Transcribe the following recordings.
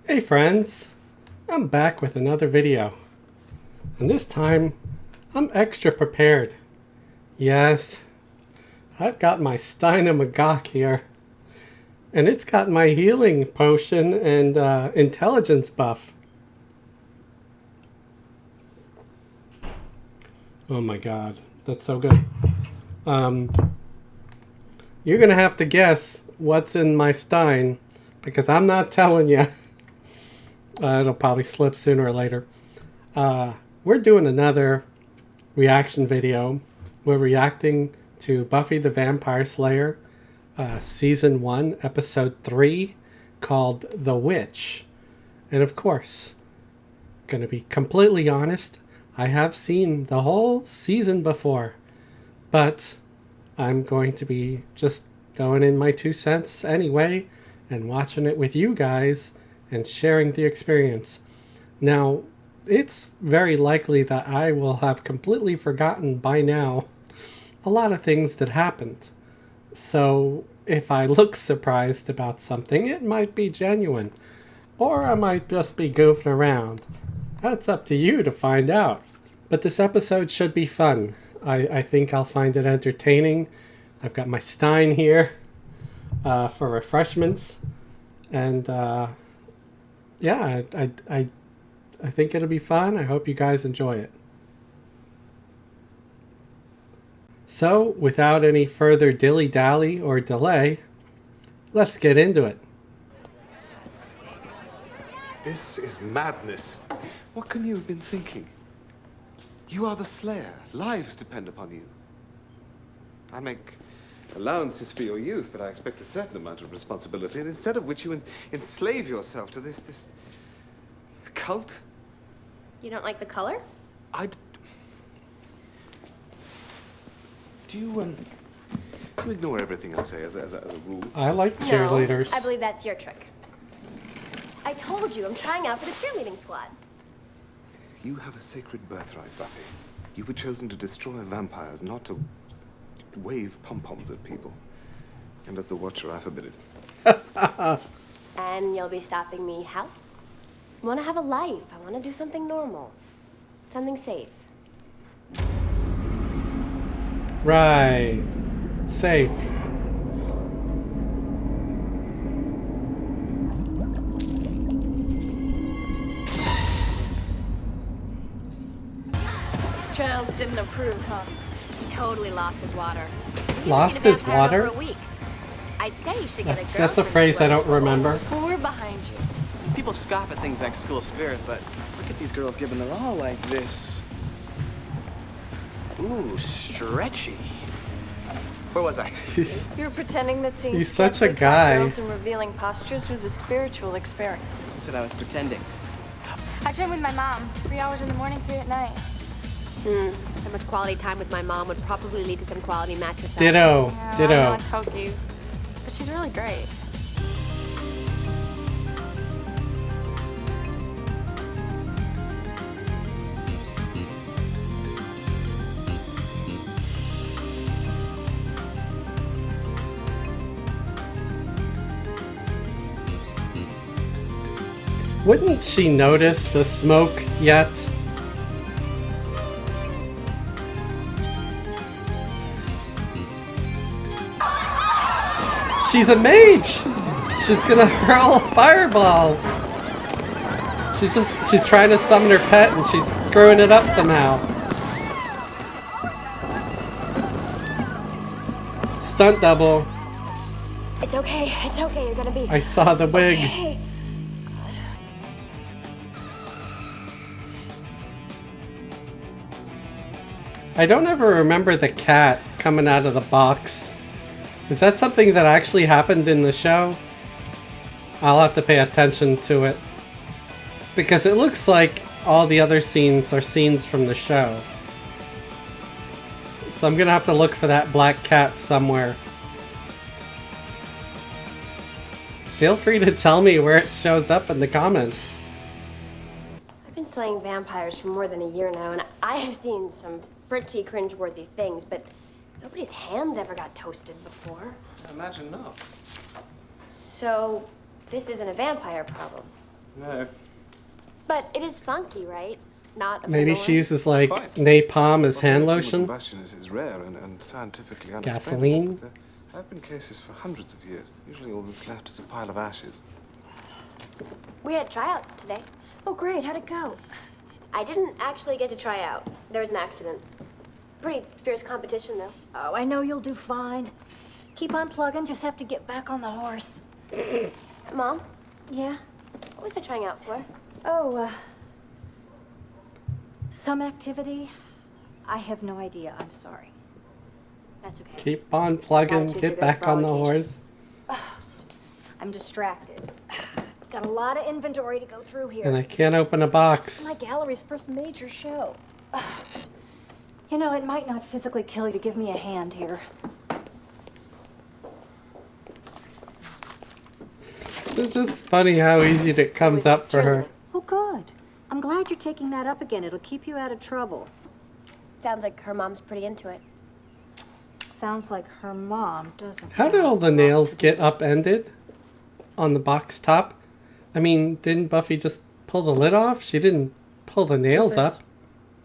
Hey friends, I'm back with another video. And this time, I'm extra prepared. Yes, I've got my Stein of Magog here. And it's got my healing potion and intelligence buff. Oh my god, that's so good. You're gonna have to guess what's in my Stein, because I'm not telling you. It'll probably slip sooner or later. We're doing another reaction video. We're reacting to Buffy the Vampire Slayer, Season 1, Episode 3, called The Witch. And of course, gonna be completely honest, I have seen the whole season before. But I'm going to be just throwing in my 2 cents anyway and watching it with you guys and sharing the experience. Now, it's very likely that I will have completely forgotten by now a lot of things that happened. So if I look surprised about something, it might be genuine. Or I might just be goofing around. That's up to you to find out. But this episode should be fun. I think I'll find it entertaining. I've got my Stein here for refreshments. And yeah, I think it'll be fun. I hope you guys enjoy it. So, without any further dilly-dally or delay, let's get into it. This is madness. What can you have been thinking? You are the Slayer. Lives depend upon you. I make allowances for your youth, but I expect a certain amount of responsibility, and instead of which you enslave yourself to this cult. You don't like the color? Do you ignore everything I say as a rule? I like cheerleaders. No, I believe that's your trick. I told you, I'm trying out for the cheerleading squad. You have a sacred birthright, Buffy. You were chosen to destroy vampires, not to wave pom-poms at people. And as the Watcher, I forbid it. And you'll be stopping me how? I want to have a life. I want to do something normal. Something safe. Right. Safe. Giles didn't approve, huh? He totally lost his water. Lost his water? For a week. I'd say you should get a girl. That's a phrase I don't remember. Well, we're behind you. People scoff at things like school spirit, but look at these girls giving their all like this. Ooh, stretchy. Where was I? You were pretending that seeing He's such a sketchy guy. girls and revealing postures was a spiritual experience. Who said I was pretending? I train with my mom, 3 hours in the morning, 3 at night. That much quality time with my mom would probably lead to some quality mattress. Ditto. Yeah, Ditto. I know it's hokey, but she's really great. Wouldn't she notice the smoke yet? She's a mage! She's gonna hurl fireballs! She's trying to summon her pet and she's screwing it up somehow. Stunt double. It's okay. It's okay. You're gonna be. I saw the wig. Okay. I don't ever remember the cat coming out of the box. Is that something that actually happened in the show? I'll have to pay attention to it. Because it looks like all the other scenes are scenes from the show. So I'm gonna have to look for that black cat somewhere. Feel free to tell me where it shows up in the comments. I've been slaying vampires for more than a year now, and I have seen some pretty cringeworthy things, but nobody's hands ever got toasted before. I imagine not. So, this isn't a vampire problem. No. But it is funky, right? Not Maybe annoying. she uses like Fine. napalm as hand Spontaneous human lotion. combustion is rare and scientifically unexplainable. Gasoline? But there have been cases for hundreds of years. Usually all that's left is a pile of ashes. We had tryouts today. Oh, great. How'd it go? I didn't actually get to try out. There was an accident. Pretty fierce competition, though. Oh, I know you'll do fine. Keep on plugging. Just have to get back on the horse. Mom, Yeah? what was I trying out for? Oh, some activity? I have no idea. I'm sorry. That's okay. Keep on plugging, Attitudes are get good back for all on the occasions. horse. I'm distracted. Got a lot of inventory to go through here. And I can't open a box. My gallery's first major show. You know, it might not physically kill you to give me a hand here. It's just funny how easy it comes up for her. Oh, good. I'm glad you're taking that up again. It'll keep you out of trouble. Sounds like her mom's pretty into it. Sounds like her mom doesn't. How did all the nails get upended on the box top? I mean, didn't Buffy just pull the lid off? She didn't pull the nails up.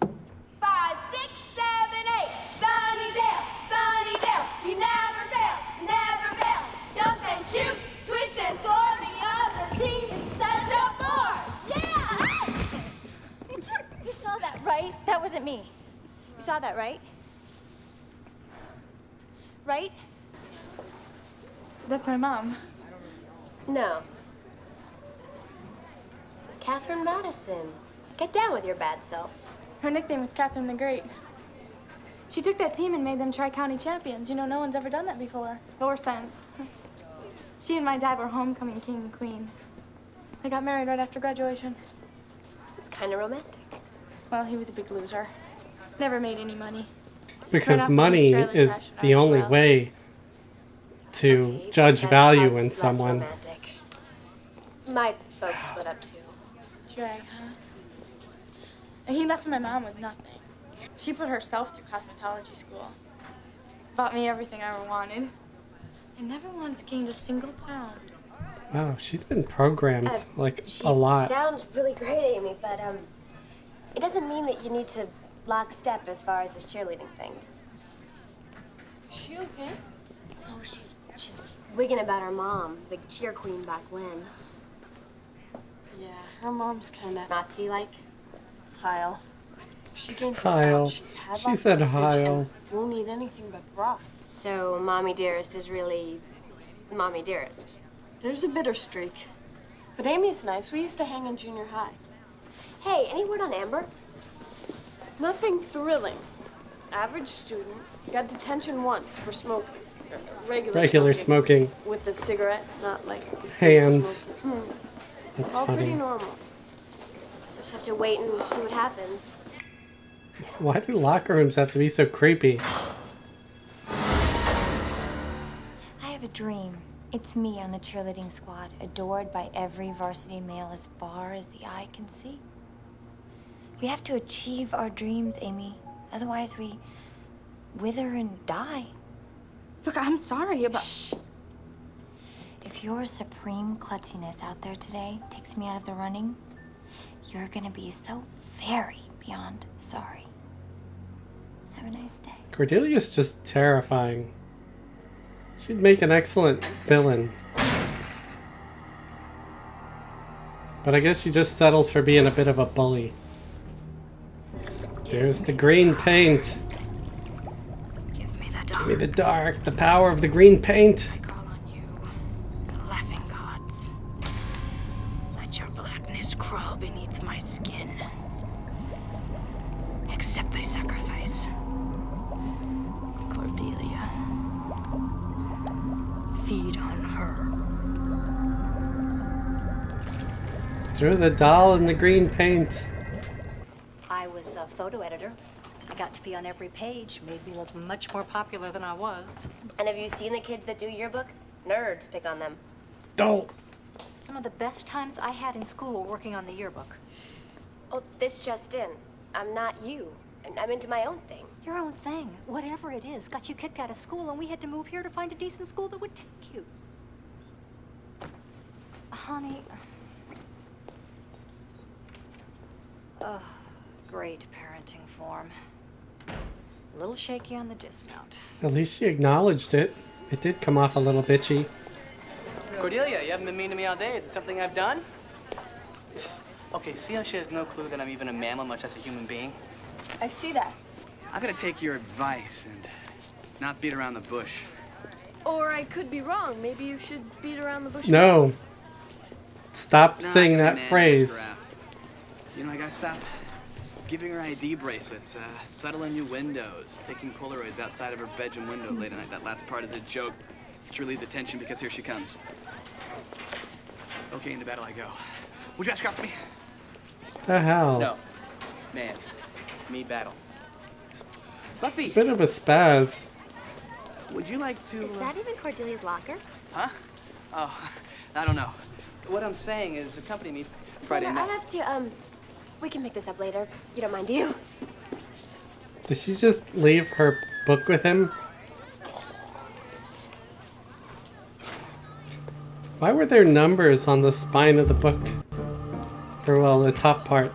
5, 6, 7, 8. Sunnydale, Sunnydale. You never fail, never fail. Jump and shoot, swish and soar. The other team is such a bore. Yeah! You saw that, right? That wasn't me. You saw that, right? Right? That's my mom. No. Catherine Madison. Get down with your bad self. Her nickname was Catherine the Great. She took that team and made them tri-county champions. You know, no one's ever done that before, or since. She and my dad were homecoming king and queen. They got married right after graduation. It's kind of romantic. Well, he was a big loser. Never made any money. Because after money his trailer is crashed when I the was only 12. way to Okay, judge that value part's in less someone. Romantic. My folks split up too. Drag, huh? And he left my mom with nothing. She put herself through cosmetology school. Bought me everything I ever wanted. And never once gained a single pound. Wow, she's been programmed like She a lot. sounds really great, Amy, but it doesn't mean that you need to lock step as far as this cheerleading thing. Is she okay? Oh, she's wigging about her mom, big cheer queen back when. Yeah, her mom's kinda Nazi-like. Heil. If she gains a Heil. pound, she padlocks She said the fridge Heil. and won't eat anything but broth. So, Mommy Dearest is really Mommy Dearest. There's a bitter streak. But Amy's nice. We used to hang in junior high. Hey, any word on Amber? Nothing thrilling. Average student. Got detention once for smoking. Regular smoking. With a cigarette, not like Hands. smoking. That's All pretty funny. normal. So just have to wait and see what happens. Why do locker rooms have to be so creepy? I have a dream. It's me on the cheerleading squad, adored by every varsity male as far as the eye can see. We have to achieve our dreams, Amy. Otherwise, we wither and die. Look, I'm sorry about... Shh. If your supreme klutziness out there today takes me out of the running, you're gonna be so very beyond sorry. Have a nice day. Cordelia's just terrifying. She'd make an excellent villain. But I guess she just settles for being a bit of a bully. There's the green paint. Give me the Give dark. me the dark, the power of the green paint. I call on you, the laughing gods. Let your blackness crawl beneath my skin. Accept thy sacrifice. Cordelia. Feed on her. Through the doll in the green paint. I was a photo editor. I got to be on every page. Made me look much more popular than I was. And have you seen the kids that do yearbook? Nerds pick on them. Don't. Some of the best times I had in school were working on the yearbook. Oh, this just in. I'm not you. I'm into my own thing. Your own thing, whatever it is, got you kicked out of school, and we had to move here to find a decent school that would take you. Honey, Oh, great parenting form. A little shaky on the dismount. At least she acknowledged it. It did come off a little bitchy. Cordelia, you haven't been mean to me all day. Is it something I've done? Okay, see how she has no clue that I'm even a mammal, much less a human being? I see that. I'm gonna take your advice and not beat around the bush. Or I could be wrong. Maybe you should beat around the bush. No. Stop No, saying I got that the man phrase. graft. You know, I gotta stop giving her ID bracelets, settling new windows, taking Polaroids outside of her bedroom window late at night. That last part is a joke to relieve the tension because here she comes. Okay, into battle I go. Would you ask her after me? The hell? No. Man. Me battle. Buffy! It's a bit of a spaz. Would you like to... Is that even Cordelia's locker? Huh? Oh, I don't know. What I'm saying is accompany me Friday I night. have to, we can pick this up later. You don't mind, do you? Did she just leave her book with him? Why were there numbers on the spine of the book? Or, well, the top part.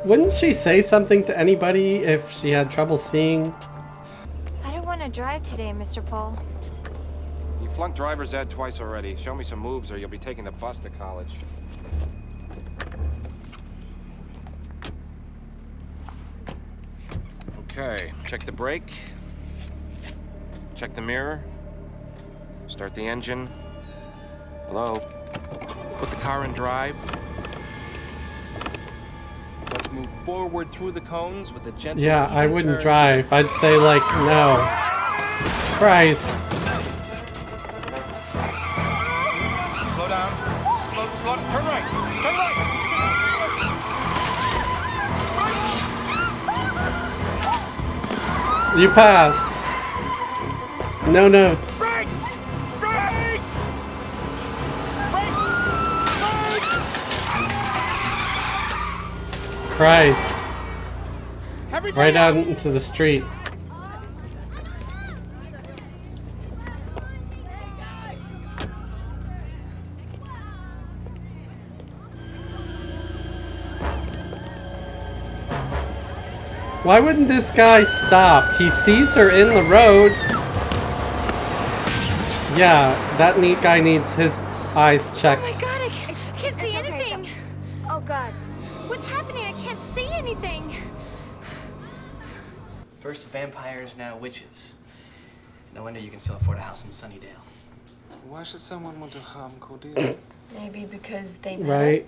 Wouldn't she say something to anybody if she had trouble seeing? I don't want to drive today, Mr. Paul. You flunked driver's ed twice already. Show me some moves or you'll be taking the bus to college. Okay, check the brake. Check the mirror. Start the engine. Hello? Put the car in drive. Let's move forward through the cones with a gentle... Yeah, I even wouldn't turn. drive. I'd say, like, no. Christ. Slow down. Slow down. Turn right. Turn right. You passed. No notes. Brakes! Brakes! Christ. Everybody Right out into the street. Why wouldn't this guy stop? He sees her in the road. Yeah, that neat guy needs his eyes checked. Oh my god, I can't see anything. Oh, God. What's happening? I can't see anything. First vampires, now witches. No wonder you can still afford a house in Sunnydale. Why should someone want to harm Cordelia? Maybe because they met. Right?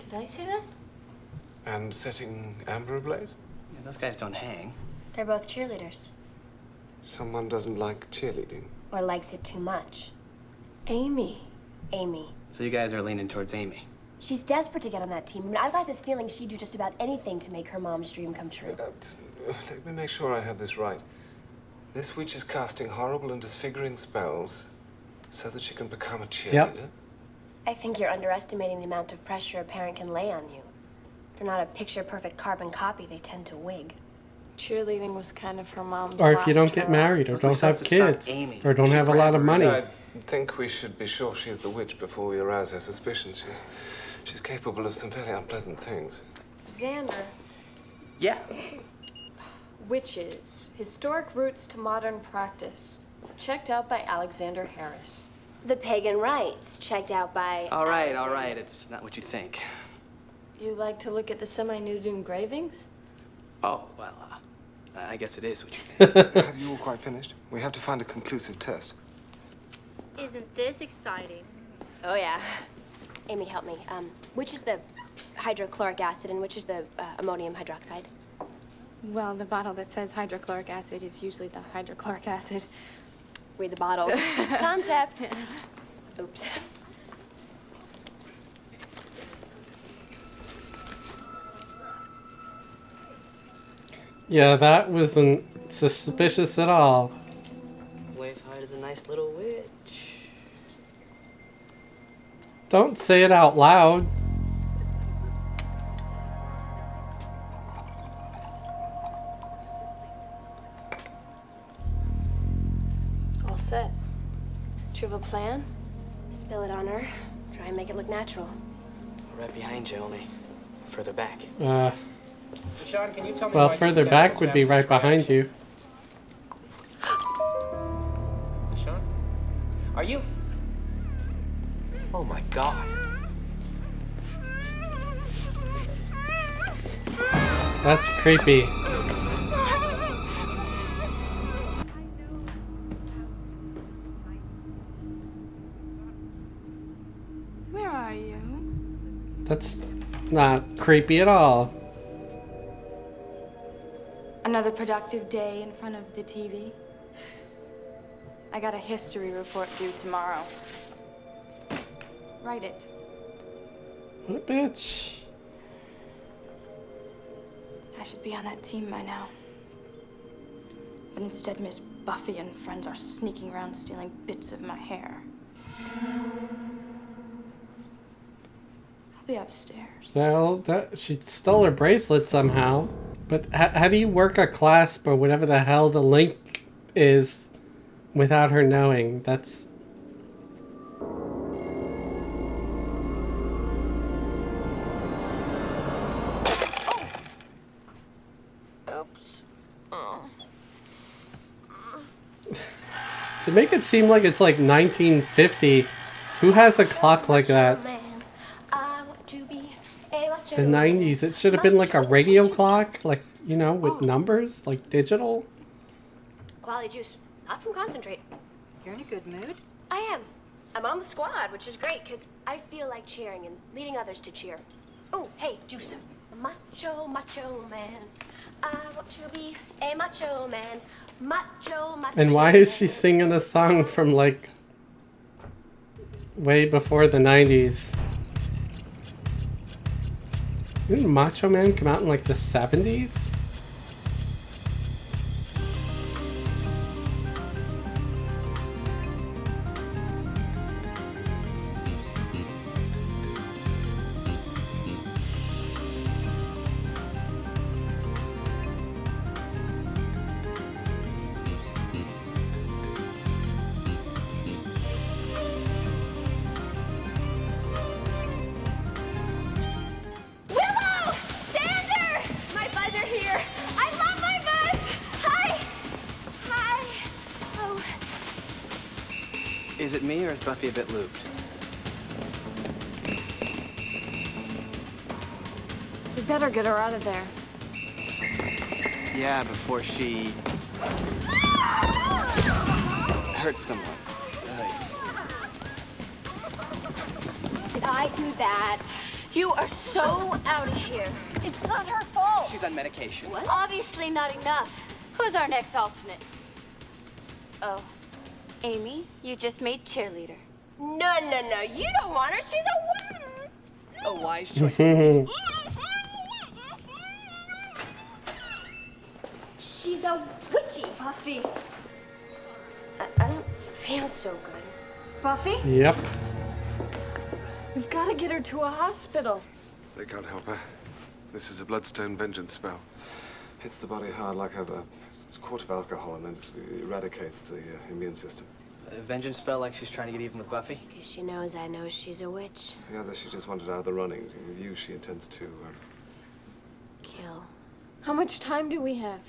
Did I say that? And setting Amber ablaze? Yeah, those guys don't hang. They're both cheerleaders. Someone doesn't like cheerleading. Or likes it too much. Amy. Amy. So you guys are leaning towards Amy. She's desperate to get on that team. I mean, I've got this feeling she'd do just about anything to make her mom's dream come true. Let me make sure I have this right. This witch is casting horrible and disfiguring spells so that she can become a cheerleader? Yep. I think you're underestimating the amount of pressure a parent can lay on you. If they're not a picture-perfect carbon copy, they tend to wig. Cheerleading was kind of her mom's Or if you last don't get hurrah. married, or We don't still have have to stop kids, Amy. or don't We have a should lot of grab her. money. I think we should be sure she's the witch before we arouse her suspicions. She's capable of some fairly unpleasant things. Xander. Yeah. Witches. Historic roots to modern practice. Checked out by Alexander Harris. The pagan rites, checked out by... All right. It's not what you think. You like to look at the semi-nude engravings? Oh, well, I guess it is what you think. Have you all quite finished? We have to find a conclusive test. Isn't this exciting? Oh, yeah. Amy, help me. Which is the hydrochloric acid and which is the ammonium hydroxide? Well, the bottle that says hydrochloric acid is usually the hydrochloric acid. Read the bottles. Concept. Oops. Yeah, that wasn't suspicious at all. Wave hi to the nice little witch. Don't say it out loud. All set. Do you have a plan? Spill it on her. Try and make it look natural. Right behind you, only further back. Sean, can you tell me Well, why further these back guys would be have right this behind reaction? you. Sean? Are you? Oh my God. That's creepy. Where are you? That's not creepy at all. Another productive day in front of the TV. I got a history report due tomorrow. Write it. What a bitch. I should be on that team by now. But instead, Miss Buffy and friends are sneaking around stealing bits of my hair. I'll be upstairs. Well, she stole her bracelet somehow. But how do you work a clasp or whatever the hell the link is without her knowing? That's... Oops. Oh. To make it seem like it's like 1950, who has a clock like that? The 90s, it should have been like a radio clock, like, you know, with numbers, like digital. Quality juice, not from concentrate. You're in a good mood. I am. I'm on the squad, which is great because I feel like cheering and leading others to cheer. Oh, hey, juice. A macho, macho man. I want to be a macho man. Macho, macho. And why is she singing a song from like way before the 90s? Didn't Macho Man come out in like the 70s? Is it me, or is Buffy a bit looped? We better get her out of there. Yeah, before she... hurts someone. Did I do that? You are so out of here. It's not her fault. She's on medication. What? Obviously not enough. Who's our next alternate? Oh. Amy, you just made cheerleader. No, you don't want her. She's a woman. A wise choice. She's a witchy, Buffy. I don't feel so good. Buffy? Yep. We've got to get her to a hospital. They can't help her. This is a bloodstone vengeance spell. Hits the body hard like a quart of alcohol and then just eradicates the immune system. A vengeance spell like she's trying to get even with Buffy? Because she knows I know she's a witch. The other, she just wanted out of the running. With you, she intends to... Kill. How much time do we have?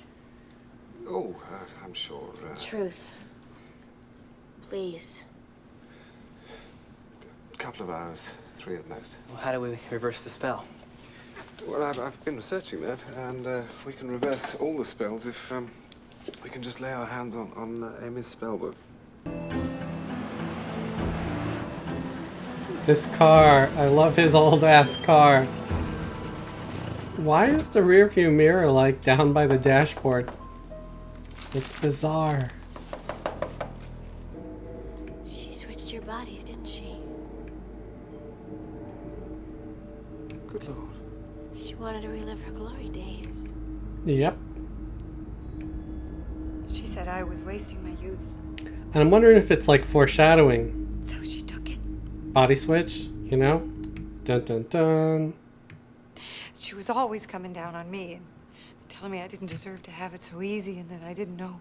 Oh, I'm sure... Truth. Please. A couple of hours. 3 at most. Well, how do we reverse the spell? Well, I've been researching that, and we can reverse all the spells if we can just lay our hands on Amy's spellbook. This car, I love his old ass car. Why is the rear view mirror like down by the dashboard? It's bizarre. She switched your bodies, didn't she? Good Lord. She wanted to relive her glory days. Yep. She said I was wasting my youth. And I'm wondering if it's like foreshadowing. So she took it. Body switch, you know? Dun dun dun. She was always coming down on me and telling me I didn't deserve to have it so easy and that I didn't know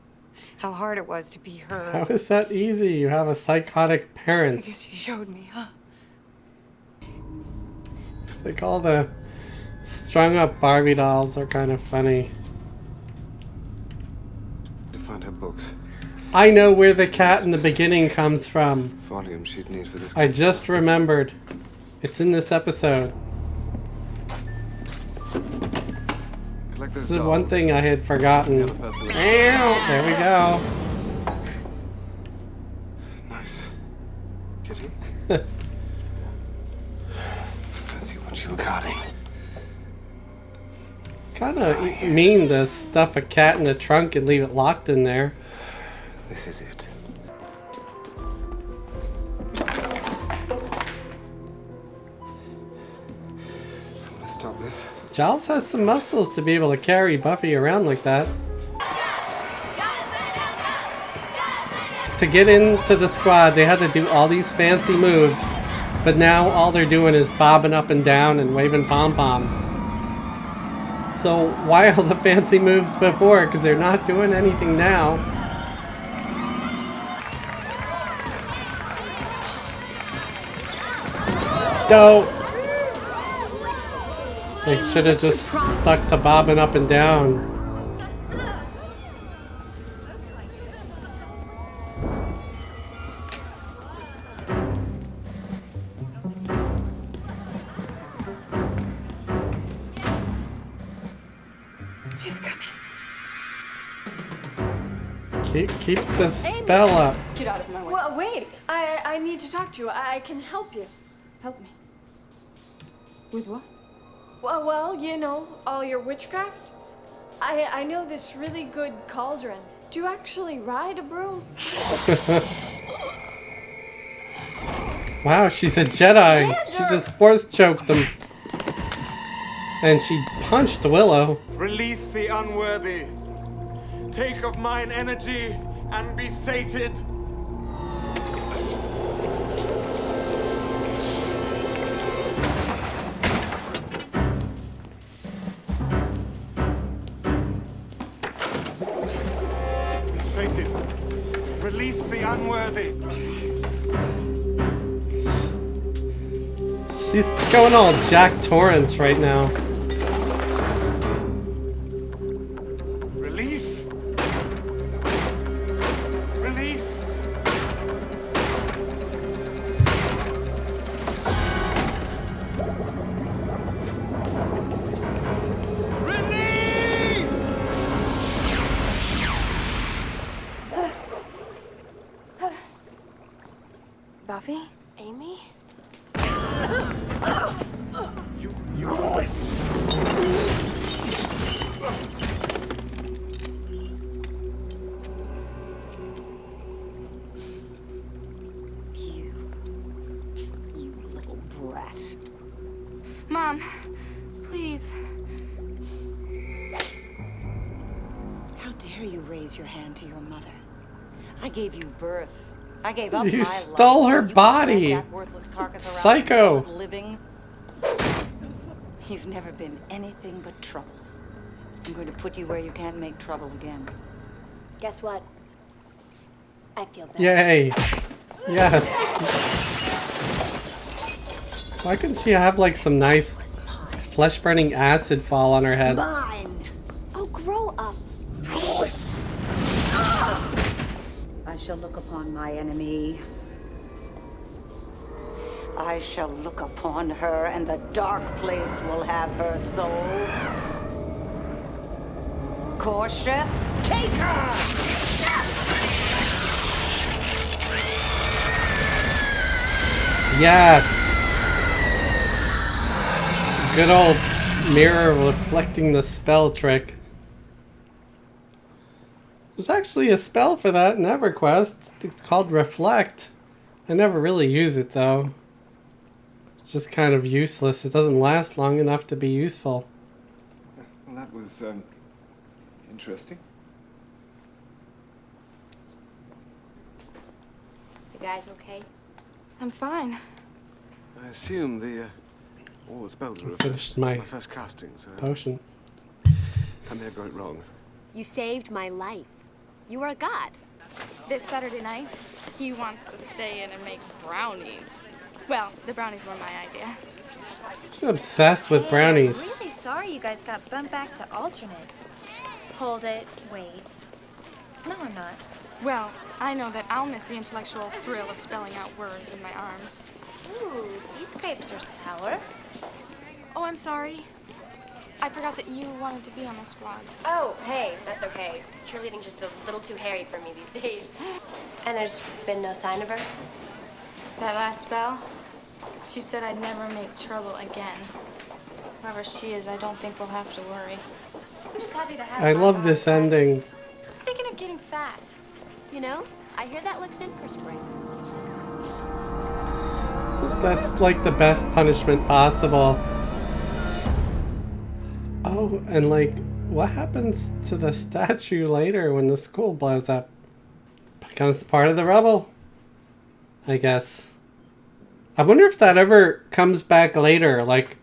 how hard it was to be her. How is that easy? You have a psychotic I parent. guess she showed me, huh? Like all the strung up Barbie dolls are kind of funny. To find her books. I know where the cat in the beginning comes from. Volume she'd need for this. I just remembered. It's in this episode. Collect This those is one dolls. thing I had forgotten. The other person was- There we go. Nice. Kitty? Let's see what you were guarding. Kind of mean to stuff a cat in the trunk and leave it locked in there. This is it. Let's stop this. Giles has some muscles to be able to carry Buffy around like that. To get into the squad, they had to do all these fancy moves, but now all they're doing is bobbing up and down and waving pom-poms. So why all the fancy moves before? Because they're not doing anything now. Dope. They should have just stuck to bobbing up and down. She's coming. Keep the spell up. Get out of my way. Well, wait. I need to talk to you. I can help you. Help me. With what? Well, you know, all your witchcraft. I know this really good cauldron. Do you actually ride a broom? Wow, she's a Jedi. She just force choked him. And she punched Willow. Release the unworthy. Take of mine energy and be sated. Be sated. Release the unworthy. She's going all Jack Torrance right now. Release. Release. Buffy? Amy? You little brat. Mom, please. How dare you raise your hand to your mother? I gave you birth. I gave up You my stole life her so you could body. drag that worthless carcass around Psycho. the world living. You've never been anything but trouble. I'm going to put you where you can't make trouble again. Guess what? I feel better. Yay. Yes. Why couldn't she have like some nice flesh burning acid fall on her head? Mine! Oh, grow up. I shall look upon my enemy. I shall look upon her, and the dark place will have her soul. Korsheth, take her! Yes. Good old mirror reflecting the spell trick. There's actually a spell for that in EverQuest. It's called Reflect. I never really use it though. It's just kind of useless. It doesn't last long enough to be useful. Well, that was interesting. You guys okay? I'm fine. I assume all the spells are Finished my first casting, so potion. I may have got it wrong. You saved my life. You were a god. This Saturday night, he wants to stay in and make brownies. Well, the brownies were my idea. She's obsessed with brownies. I'm really sorry you guys got bumped back to alternate. Hold it. Wait. No, I'm not. Well, I know that I'll miss the intellectual thrill of spelling out words with my arms. Ooh, these grapes are sour. Oh, I'm sorry. I forgot that you wanted to be on the squad. Oh, hey, that's okay. Cheerleading's just a little too hairy for me these days. And there's been no sign of her? That last spell, she said I'd never make trouble again. Whoever she is, I don't think we'll have to worry. I'm just happy to have I my love body this back. ending. I'm thinking of getting fat. You know, I hear that looks in for spring. That's like the best punishment possible. Oh, and like, what happens to the statue later when the school blows up? Becomes part of the rubble, I guess. I wonder if that ever comes back later, like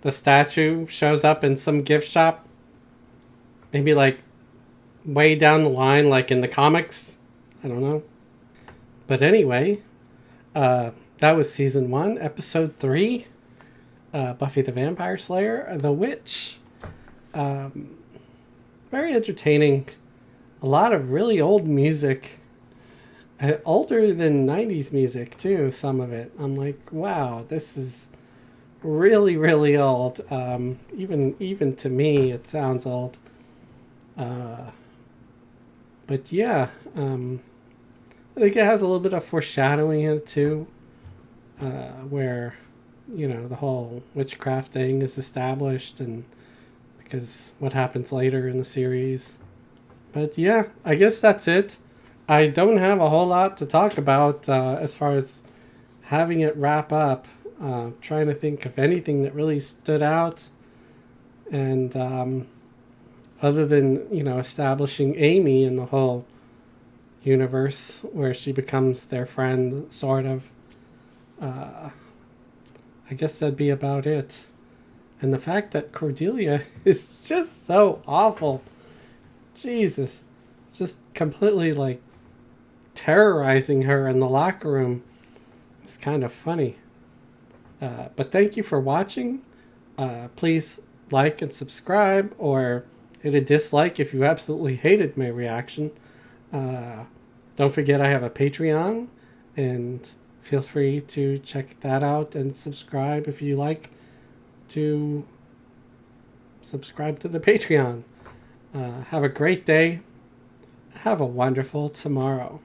the statue shows up in some gift shop. Maybe like way down the line, like in the comics. I don't know. But anyway, that was season 1, episode 3. Buffy the Vampire Slayer, The Witch. Very entertaining. A lot of really old music. Older than 90s music too, some of it. I'm like, wow, this is really, really old. Even to me, it sounds old. But yeah, I think it has a little bit of foreshadowing in it too, where, you know, the whole witchcraft thing is established, and because what happens later in the series. But yeah, I guess that's it. I don't have a whole lot to talk about as far as having it wrap up. Trying to think of anything that really stood out. And other than, you know, establishing Amy in the whole universe where she becomes their friend, sort of. I guess that'd be about it. And the fact that Cordelia is just so awful. Jesus. Just completely, like, terrorizing her in the locker room. It's kind of funny. But thank you for watching. Please like and subscribe, or hit a dislike if you absolutely hated my reaction. Don't forget I have a Patreon, and feel free to check that out and subscribe if you like to subscribe to the Patreon. Have a great day. Have a wonderful tomorrow.